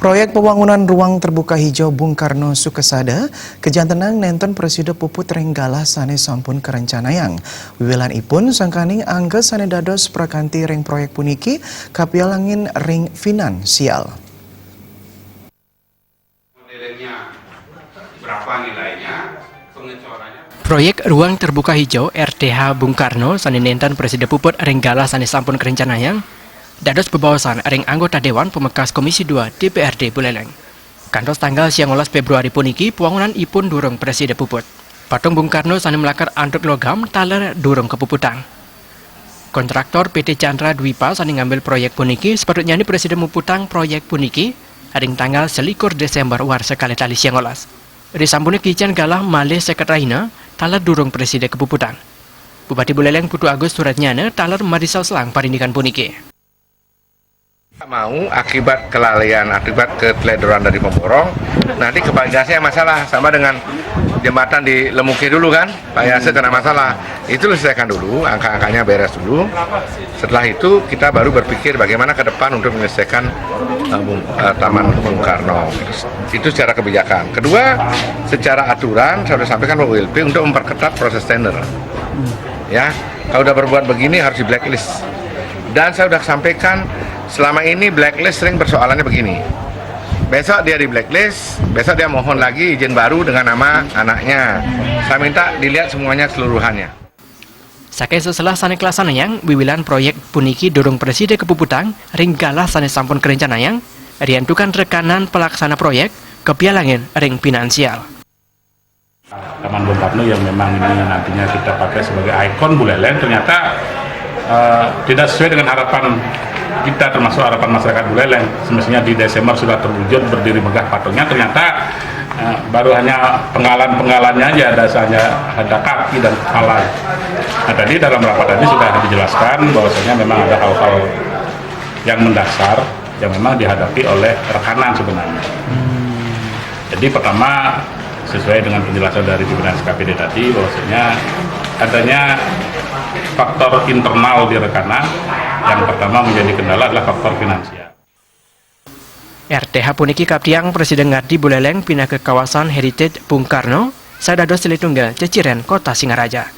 Proyek pembangunan ruang terbuka hijau Bung Karno Sukesada, kejantenang nenten Presiden Puput Renggala sane sampun kerencanayang. Wiwilan ipun sangkaning angga sane dados prakanti ring proyek puniki kapialangin ring finansial. Modelnya berapa nilainya, pengecorannya. Proyek Ruang Terbuka Hijau RTH Bung Karno sane nenten Presiden Puput Renggala sane sampun kerencanayang dados bebawasan ring anggota Dewan Pemekas Komisi 2 DPRD Buleleng. Kantos tanggal 19 Februari puniki pembangunan ipun durung Presiden Puput. Patung Bung Karno sane melakar antuk logam taler durung kepuputang. Kontraktor PT Chandra Dwipa sane ngambil proyek puniki sepatutnya Presiden muputang proyek puniki ring tanggal 21 Desember war sekali tali 19. Risampune kican galah malih sekretarina taler durung Presiden kepuputang. Bupati Buleleng Putu Agus Suratnyana taler Marisal Selang parindikan puniki. Mau akibat kelalaian, akibat keteledoran dari pemborong, nanti kepaligasnya masalah sama dengan jembatan di Lemuki dulu kan, Pak Yase kena masalah. Itu selesaikan dulu, angka-angkanya beres dulu. Setelah itu kita baru berpikir bagaimana ke depan untuk menyelesaikan Taman Bung Karno. Itu secara kebijakan. Kedua, secara aturan saya sudah sampaikan Pak WLP untuk memperketat proses tender. Ya, kalau udah berbuat begini harus di blacklist. Dan saya sudah sampaikan selama ini blacklist sering persoalannya begini. Besok dia di blacklist, besok dia mohon lagi izin baru dengan nama anaknya. Saya minta dilihat semuanya keseluruhannya. Saking setelah sane kelasanayang, wiwilan proyek puniki durung Presiden kepuputang, ringgala sane sampun kerencanayang, riantukan rekanan pelaksana proyek, kepialangin ring finansial. Taman Bung Karno yang memang ini nantinya kita pakai sebagai ikon Buleleng ternyata tidak sesuai dengan harapan kita, termasuk harapan masyarakat Buleleng. Semestinya di Desember sudah terwujud berdiri megah patungnya, ternyata baru hanya penggalan-penggalannya aja, ada kaki dan kepala. Nah, tadi dalam rapat tadi sudah dijelaskan bahwasanya memang ada hal-hal yang mendasar yang memang dihadapi oleh rekanan sebenarnya. Jadi pertama, sesuai dengan penjelasan dari pimpinan SKPD tadi, bahwasanya adanya faktor internal di rekanan. Yang pertama menjadi kendala adalah faktor finansial. RTH puniki kaptiang Presiden Ngardi Buleleng pindah ke kawasan Heritage Bung Karno, sadados Selitunggal Ceciren Kota Singaraja.